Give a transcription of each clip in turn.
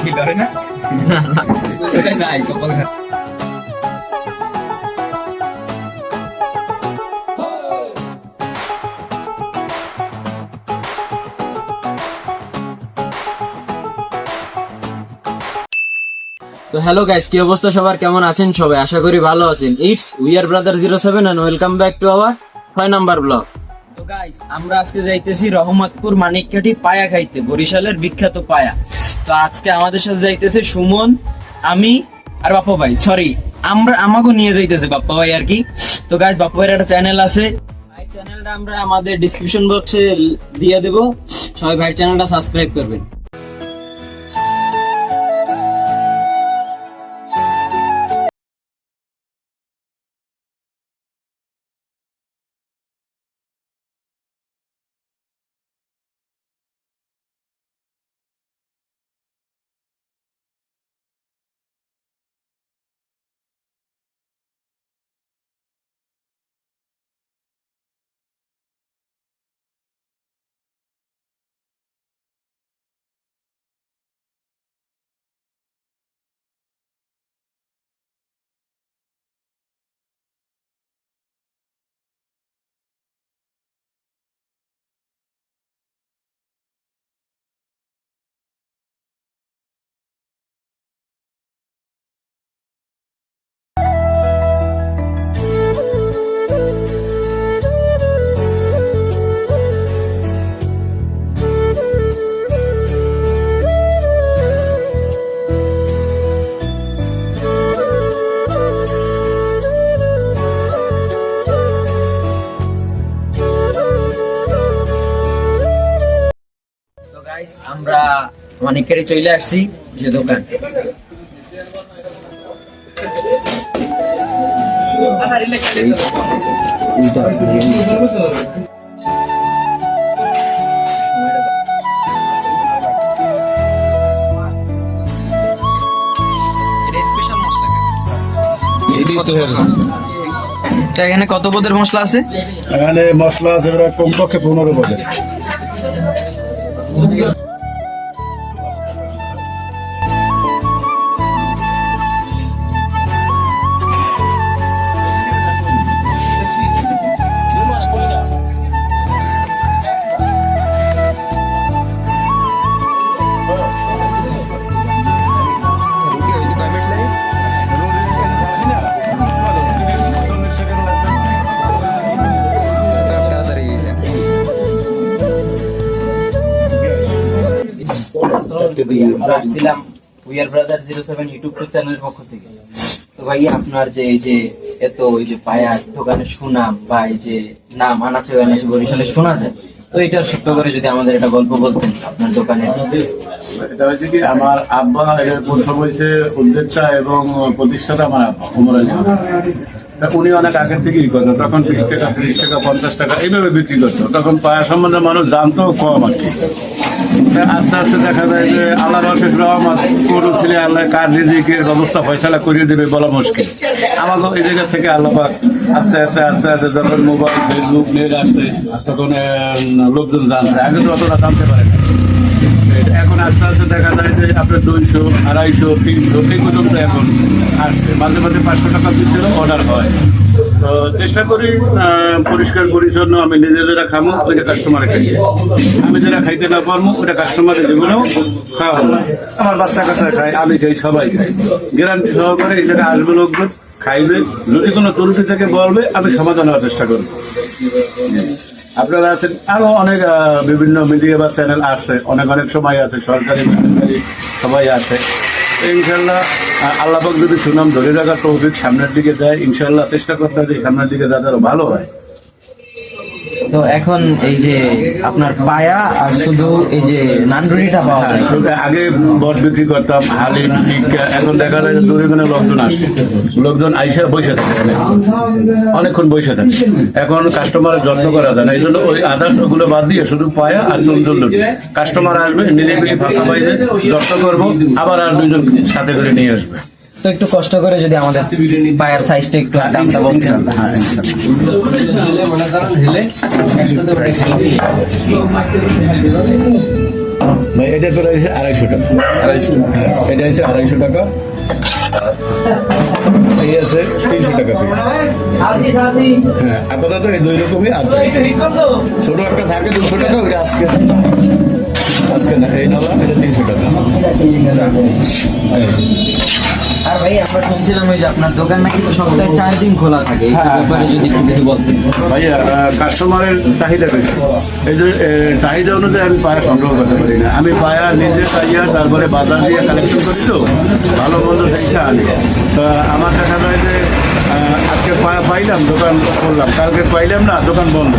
কি ধরে না? ওটাই নাই কপাল খারাপ। তো হ্যালো গাইস, কি অবস্থা সবার, কেমন আছেন সবাই? আশা করি ভালো আছেন। It's we are brother 07 and welcome back to our 6 number blog. তো গাইস, আমরা আজকে যাইতেছি রহমতপুর মানিককাঠি পায়া খাইতে, বরিশালের বিখ্যাত পায়া। তো আজকে আমাদের সাথে যাইতেছে সুমন, আমি আর বাপ্পা ভাই। সরি, আমাকেও নিয়ে যাইতেছে বাপ্পা ভাই আর কি। তো গাইস, বাপ্পা ভাইয়ের একটা চ্যানেল আছে, ভাইয়ের চ্যানেলটা আমরা আমাদের ডিসক্রিপশন বক্সে দিয়ে দেবো, সবাই ভাইয়ের চ্যানেলটা সাবস্ক্রাইব করবেন। আমরা মানিককাঠি চলে আসছি যে দোকান। এখানে কত পদের মশলা আছে? এখানে মশলা আছে প্রায় কমপক্ষে 15 পদের। আমরা আসছিলাম উই আর ব্রাদার 07 ইউটিউব চ্যানেলের পক্ষ থেকে। তো ভাইয়া, আপনার যে এই যে এত ওই যে পায়ার দোকানের সুনাম বা এই যে নাম আনাচে আনাচে বরিশালে শোনা যায়, তো এটা সত্য করে যদি আমাদের একটা গল্প বলতেন আপনার দোকানের। এটা হচ্ছে কি, আমার আব্বা এর প্রথম হয়েছে উদ্যোক্তা এবং প্রতিষ্ঠাতা আমার আব্বা ওমর আলী। উনি অনেক আগের থেকেই করতো, তখন 20 টাকা 30 টাকা 50 টাকা এইভাবে বিক্রি করতো। তখন পায়া সম্বন্ধে মানুষ জানতো কম আর কি। আস্তে আস্তে দেখা যায় যে আল্লাহর অশেষ রহমত, কোনো ছেলে আল্লাহ কার রিজিকের ব্যবস্থা ফয়সালা করিয়ে দেবে বলা মুশকিল। আমাকে এই জায়গা থেকে আল্লাহ পাক আস্তে আস্তে আস্তে আস্তে যখন মোবাইল ফেসবুক নেট আসছে, তখন লোকজন জানছে। আগে তো অতটা জানতে পারে না। এখন আস্তে আস্তে দেখা যায় যে আপনার 200, 250, 300 এই পর্যন্ত এখন আসছে। মাঝে মাঝে 500 টাকা পিছনে অর্ডার হয়। তো চেষ্টা করি পরিষ্কার পরিচ্ছন্ন, আমি নিজে যেটা খাবো ওইটা কাস্টমারে খাইয়ে, আমি যেটা খাইতে না পারবো ওটা কাস্টমারের জীবনেও খাওয়া। আমার বাচ্চা কাচ্চা খায়, আমি খাই, সবাই খাই। গ্যারান্টি সহকারে এই জায়গায় আসবে লোকজন, খাইবে, যদি কোনো ত্রুটি থেকে বলবে আমি সমাধান হওয়ার চেষ্টা করবো। আপনারা আছেন, আরো অনেক বিভিন্ন মিডিয়া বা চ্যানেল আছে, অনেক অনেক সময় আছে, সরকারি বেসরকারি সবাই আছে। ইনশাল্লাহ আল্লাহ পাক যদি সুনাম ধরে রাখার তৌফিক সামনের দিকে দেয়, ইনশাল্লাহ চেষ্টা করতে হবে সামনের দিকে যাতে আরো ভালো হয়। তো এখন এই যে আপনার পায়া আর শুধু এই যে নানরুটিটা পাওয়া যায়। আগে বট বিক্রি করতাম, হালিম, টিক্কা। এখন দেখা যায় দূরে কোনো লোকজন আসে, লোকজন আইসা বসে থাকে, অনেকক্ষণ বসে থাকে। এখন কাস্টমারের যত্ন করা যায় না, এই জন্য ওই আদার্স ওগুলো বাদ দিয়ে শুধু পায়া আর দুজন কাস্টমার আসবে, নিরিবিলি ফাঁকা পাইবে, যত্ন করবো, আবার আর দুজন সাথে করে নিয়ে আসবে। তো একটু কষ্ট করে যদি আমাদের পায়ের সাইজটা একটু দামটা বলছেন। ভাই এটা করে হয়েছে 250 টাকা। হ্যাঁ, এটা হচ্ছে 250 টাকা। এই আছে 300 টাকা পিস। হ্যাঁ, আপাতত এই দুই রকমই আছে। ছোট একটা থাকে 200 টাকা, ওইটা আজকে না, এই নলা এটা 300 টাকা। আর ভাই আমরা শুনছিলাম ওই যে আপনার দোকান নাকি সপ্তাহে 4 দিন খোলা থাকে, এই ব্যাপারে যদি একটু কিছু বলতেন। ভাইয়া কাস্টমারের চাহিদা বেশি, এই যে চাহিদা অনুযায়ী আমি পায়া সংগ্রহ করতে পারি না। আমি পায়া নিজে পাইয়া তারপরে বাজার দিয়ে কালেকশন করি, তো ভালো মন্দ দেখে আনি। তা আমার দেখা যায় যে আজকে পায়া পাইলাম, দোকান করলাম, কালকে পাইলাম না, দোকান বন্ধ।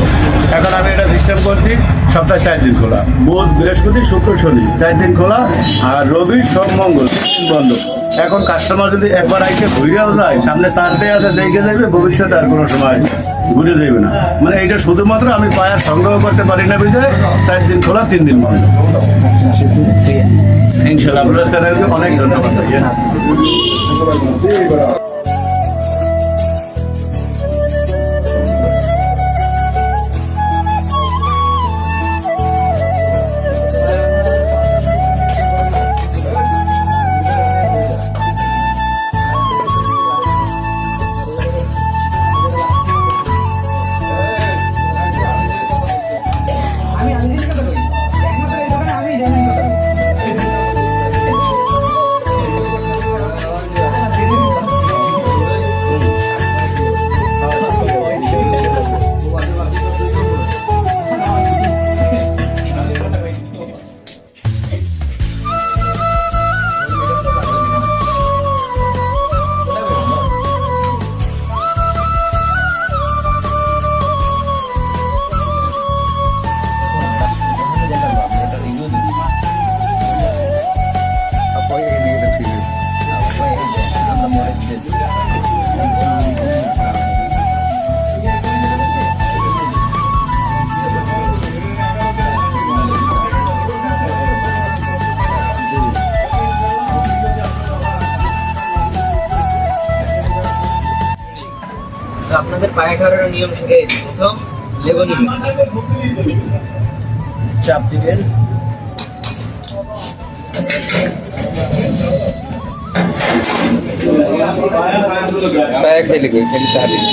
এখন আমি এটা সিস্টেম করছি সপ্তাহে 4 দিন খোলা, বুধ বৃহস্পতি শুক্র শনি 4 দিন খোলা, আর রবি সোম মঙ্গল 3 দিন বন্ধ। এখন কাস্টমার যদি একবার আইসে ঘুরেও যায়, সামনে তারটে আছে দেখে যাবে, ভবিষ্যতে আর কোনো সময় ঘুরে যাবে না। মানে এইটা শুধুমাত্র আমি পায়ার সংগ্রহ করতে পারি না বিধায় 4 দিন খোলা 3 দিন বন্ধ। ইনশাল্লাহ আপনার চ্যানেলকে অনেক ধন্যবাদ ভাইয়া। আপনাদের পায়খানার নিয়ম শিখে প্রথম লেবু নিবেন, চাপ দিবেন, পায়া খেলে কই খালি চা দিই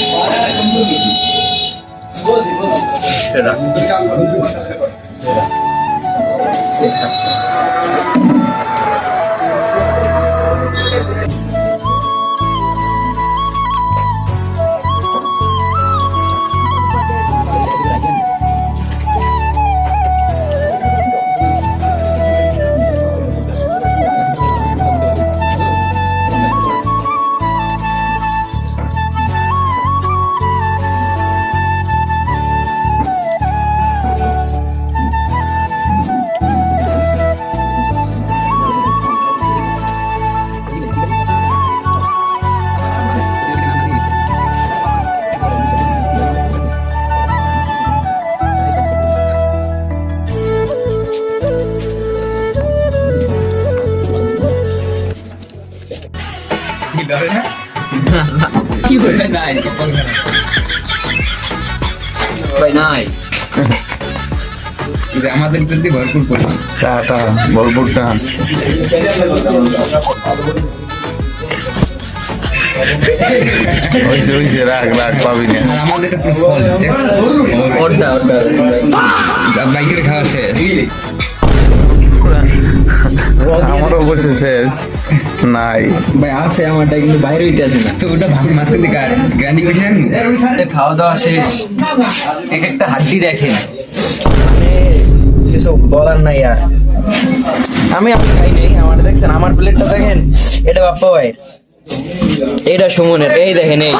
কি বলে নাই কপাল খারাপ ভাই নাই যে আমাদের প্রতি ভরপুর পড়ে টাটা ভরপুর টান। হইছে রাখ পাবি না। আর আমাদের একটা প্রশ্ন বাইকের খাওয়া শেষ, আমারও অবশ্য শেষ নাই ভাই আছে আমারটা, কিন্তু বাইরে হইতে আছে না। তো ওটা ভাবি মাঝখান থেকে গ্রান্ডি বেশি আনবি। খাওয়া দাওয়া শেষ, এক একটা হাড্ডি দেখেন, কিছু বলার নাই আর। আমি খাই নাই, আমার দেখছেন আমার প্লেটটা দেখেন, এটা বাপ্পা ভাই, এটা সুমনের, এই দেখেন এই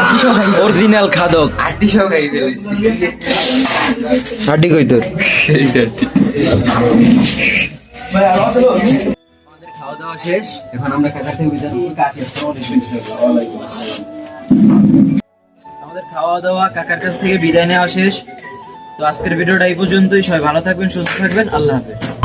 অরিজিনাল খাদক, আটটি সহ খাই ফেলেছি। হাড্ডি কই তোর? আমাদের খাওয়া দাওয়া শেষ, এখন আমরা কাকার থেকে বিদায় নিব। আমাদের খাওয়া দাওয়া কাকার কাছ থেকে বিদায় নেওয়া শেষ। তো আজকের ভিডিওটা এই পর্যন্তই। সবাই ভালো থাকবেন, সুস্থ থাকবেন, আল্লাহ হাফেজ।